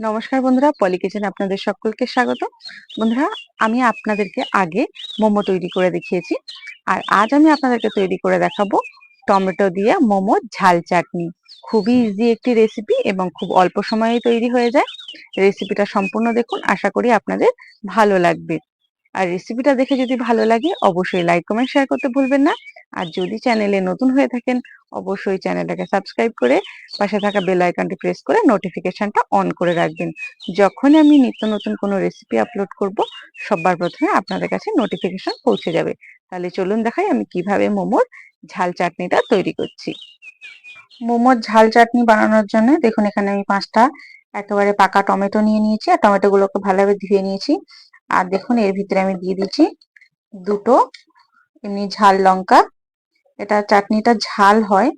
নমস্কার বন্ধুরা, পলি কিচেনে আপনাদের সকলকে স্বাগত। বন্ধুরা, আমি আপনাদেরকে আগে মোমো তৈরি করে দেখিয়েছি, আর আজ আমি আপনাদেরকে তৈরি করে দেখাবো টমেটো দিয়ে মোমো ঝাল চাটনি। খুবই ইজি একটি রেসিপি এবং খুব অল্প সময়ে তৈরি হয়ে যায়। রেসিপিটা সম্পূর্ণ দেখুন, আশা করি আপনাদের ভালো লাগবে। আর রেসিপিটা দেখে যদি ভালো লাগে অবশ্যই লাইক কমেন্ট শেয়ার করতে ভুলবেন না। আর যদি চ্যানেলে নতুন হয়ে থাকেন অবশ্যই চ্যানেলটাকে সাবস্ক্রাইব করে পাশে থাকা বেল আইকনটি প্রেস করে নোটিফিকেশনটা অন করে রাখবেন। যখনই আমি নিত্য নতুন কোনো রেসিপি আপলোড করব সবার প্রথমে আপনাদের কাছে নোটিফিকেশন পৌঁছে যাবে। তাহলে চলুন দেখাই আমি কিভাবে মোমোর ঝাল চাটনিটা তৈরি করছি। মোমোর ঝাল চাটনি বানানোর জন্য দেখুন এখানে আমি 5টা একেবারে পাকা টমেটো নিয়ে নিয়েছি, আর টমেটোগুলোকে ভালোভাবে ধুয়ে নিয়েছি। আর দেখুন এর ভিতরে আমি দিয়ে দিচ্ছি দুটো এমনি ঝাল লঙ্কা। এটা চাটনিটা ঝাল হয়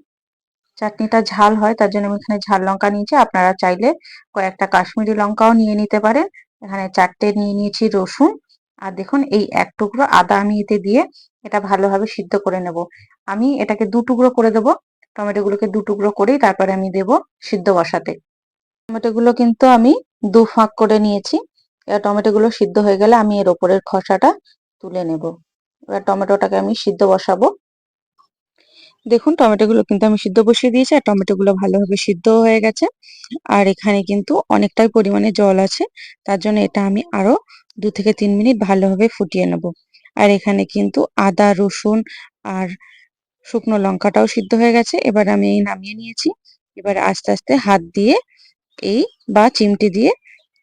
তার জন্য আমি এখানে ঝাল লঙ্কা নিয়েছি। আপনারা চাইলে কয়েকটা কাশ্মীরি লঙ্কাও নিয়ে নিতে পারেন। এখানে 4টে নিয়ে নিয়েছি রসুন। আর দেখুন এই এক টুকরো আদা আমি এতে দিয়ে এটা ভালোভাবে সিদ্ধ করে নেব। আমি এটাকে 2 টুকরো করে দেব। টমেটোগুলোকে 2 টুকরো করেই তারপরে আমি দেব সিদ্ধ বসাতে। টমেটোগুলো কিন্তু আমি 2 ফাঁক করে নিয়েছি। এবার টমেটোগুলো সিদ্ধ হয়ে গেলে আমি এর ওপরের খোসাটা তুলে নেব। এবার টমেটোটাকে আমি সিদ্ধ বসাবো। দেখুন টমেটোগুলো কিন্তু আমি সিদ্ধ বসিয়ে দিয়েছি, আর টমেটোগুলো ভালোভাবে সিদ্ধ হয়ে গেছে। আর এখানে কিন্তু অনেকটাই পরিমাণে জল আছে, তার জন্য এটা আমি আরো 2 থেকে 3 মিনিট ভালোভাবে ফুটিয়ে নেব। আর এখানে কিন্তু আদা রসুন আর শুকনো লঙ্কাটাও সিদ্ধ হয়ে গেছে। এবার আমি এই নামিয়ে নিয়েছি। এবার আস্তে আস্তে হাত দিয়ে এই বা চিমটি দিয়ে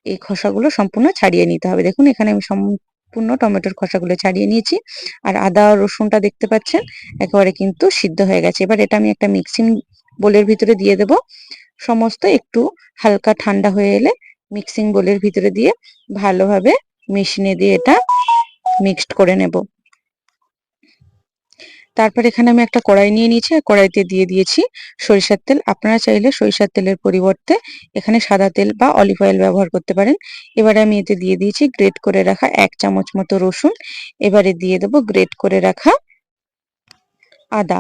এই খোসাগুলো সম্পূর্ণ ছাড়িয়ে নিতে হবে। দেখুন এখানে আমি সম্পূর্ণ টমেটোর খোসাগুলো ছাড়িয়ে নিয়েছি। আর আদা রসুনটা দেখতে পাচ্ছেন একেবারে কিন্তু সিদ্ধ হয়ে গেছে। এবার এটা আমি একটা মিক্সিং বোলের ভিতরে দিয়ে দেব। সমস্ত একটু হালকা ঠান্ডা হয়ে এলে মিক্সিং বোলের ভিতরে দিয়ে ভালোভাবে মেশিনে দিয়ে এটা মিক্সড করে নেব। তারপর এখানে আমি একটা কড়াই নিয়ে নিয়েছি, আর কড়াইতে দিয়ে দিয়েছি সরিষার তেল। আপনারা চাইলে সরিষার তেলের পরিবর্তে এখানে সাদা তেল বা অলিভ অয়েল ব্যবহার করতে পারেন। এবারে আমি এতে দিয়ে দিয়েছি গ্রেট করে রাখা 1 চামচ মতো রসুন। এবারে দিয়ে দেবো গ্রেট করে রাখা আদা।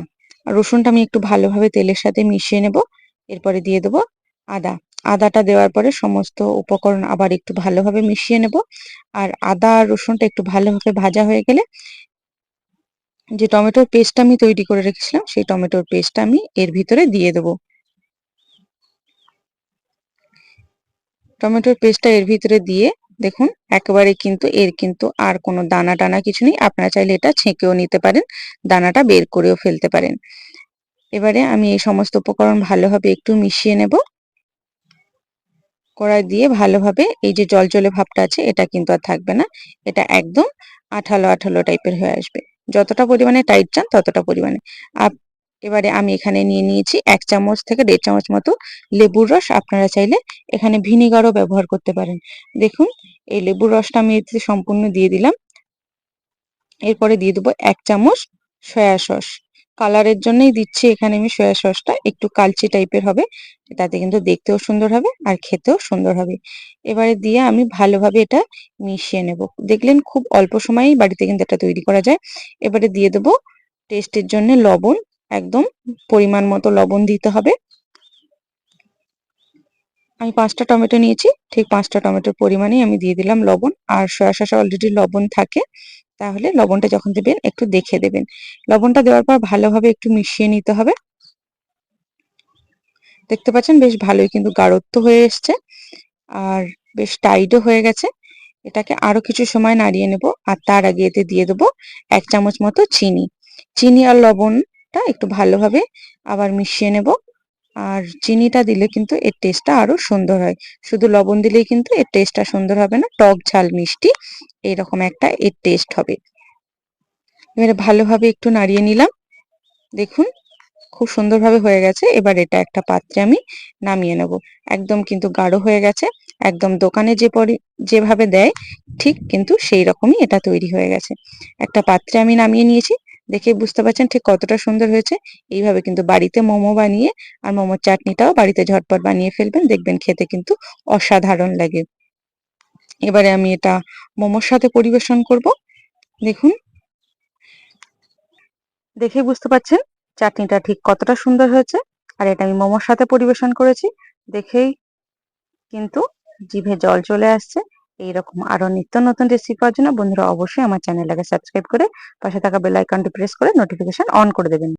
রসুনটা আমি একটু ভালোভাবে তেলের সাথে মিশিয়ে নেব। এরপরে দিয়ে দেবো আদা। আদাটা দেওয়ার পরে সমস্ত উপকরণ আবার একটু ভালোভাবে মিশিয়ে নেব। আর আদা আর রসুনটা একটু ভালোভাবে ভাজা হয়ে গেলে যে টমেটোর পেস্টটা আমি তৈরি করে রেখেছিলাম সেই টমেটোর পেস্টটা আমি এর ভিতরে দিয়ে দেবো। টমেটোর পেস্টটা এর ভিতরে দিয়ে দেখুন একেবারে কিন্তু এর কিন্তু আর কোনো দানা টানা কিছু নেই। আপনারা চাইলে এটা ছেঁকেও নিতে পারেন, দানাটা বের করেও ফেলতে পারেন। এবারে আমি এই সমস্ত উপকরণ ভালোভাবে একটু মিশিয়ে নেব। কড়াই দিয়ে ভালোভাবে এই যে জলজলে ভাবটা আছে এটা কিন্তু আর থাকবে না। এটা একদম আঠালো আঠালো টাইপের হয়ে আসবে। যতটা পরিমাণে টাইট চান ততটা পরিমাণে। এবারে আমি এখানে নিয়ে নিয়েছি 1 চামচ থেকে 1.5 চামচ মতো লেবুর রস। আপনারা চাইলে এখানে ভিনিগারও ব্যবহার করতে পারেন। দেখুন এই লেবুর রসটা আমি এতে সম্পূর্ণ দিয়ে দিলাম। এরপরে দিয়ে দেবো 1 চামচ সয়া সস। কালারের জন্যই দিচ্ছি এখানে আমি সয়া সসটা, একটু কালচে টাইপের হবে। তাতে কিন্তু দেখতেও সুন্দর হবে আর খেতেও সুন্দর হবে। এবারে দিয়ে আমি ভালোভাবে এটা মিশিয়ে নেব। দেখলেন খুব অল্প সময়েই বাড়িতে কিন্তু এটা তৈরি করা যায়। এবারে দিয়ে দেবো টেস্টের জন্য লবণ। একদম পরিমাণ মতো লবণ দিতে হবে। আমি 5টা টমেটো নিয়েছি, ঠিক 5টা টমেটোর পরিমাণেই আমি দিয়ে দিলাম লবণ। আর সয়া সসে অলরেডি লবণ থাকে, তাহলে লবণটা যখন দেবেন একটু দেখে দেবেন। লবণটা দেওয়ার পর ভালোভাবে একটু মিশিয়ে নিতে হবে। দেখতে পাচ্ছেন বেশ ভালোই কিন্তু গাঢ়ত্ব হয়ে এসছে, আর বেশ টাইটও হয়ে গেছে। এটাকে আরো কিছু সময় নাড়িয়ে নেব। আর তার আগে এতে দিয়ে দেবো 1 চামচ মতো চিনি। চিনি আর লবণটা একটু ভালোভাবে আবার মিশিয়ে নেব। আর চিনিটা দিলে কিন্তু এর টেস্টটা আরো সুন্দর হয়। শুধু লবণ দিলেই কিন্তু এর টেস্টটা সুন্দর হবে না, টক ঝাল মিষ্টি এরকম একটা এর টেস্ট হবে। এবারে ভালোভাবে একটু নাড়িয়ে নিলাম। দেখুন খুব সুন্দরভাবে হয়ে গেছে। এবার এটা একটা পাত্রে আমি নামিয়ে নেব। একদম কিন্তু গাঢ় হয়ে গেছে। একদম দোকানে যেভাবে দেয় ঠিক কিন্তু সেই রকমই এটা তৈরি হয়ে গেছে। একটা পাত্রে আমি নামিয়ে নিয়েছি। দেখে বুঝতে পারছেন ঠিক কতটা সুন্দর হয়েছে। এইভাবে কিন্তু বাড়িতে মোমো বানিয়ে আর মোমোর চাটনিটাও বাড়িতে ঝটপট বানিয়ে ফেলবেন, দেখবেন খেতে কিন্তু অসাধারণ লাগে। এবারে আমি এটা মোমোর সাথে পরিবেশন করব। দেখুন দেখে বুঝতে পারছেন চাটনিটা ঠিক কতটা সুন্দর হয়েছে। আর এটা আমি মোমোর সাথে পরিবেশন করেছি, দেখেই কিন্তু জিভে জল চলে আসছে। এইরকম আরো নিত্য নতুন রেসিপি পাওয়ার জন্য বন্ধুরা অবশ্যই আমার চ্যানেলটাকে সাবস্ক্রাইব করে পাশে থাকা বেল আইকনটি প্রেস করে নোটিফিকেশন অন করে দেবেন।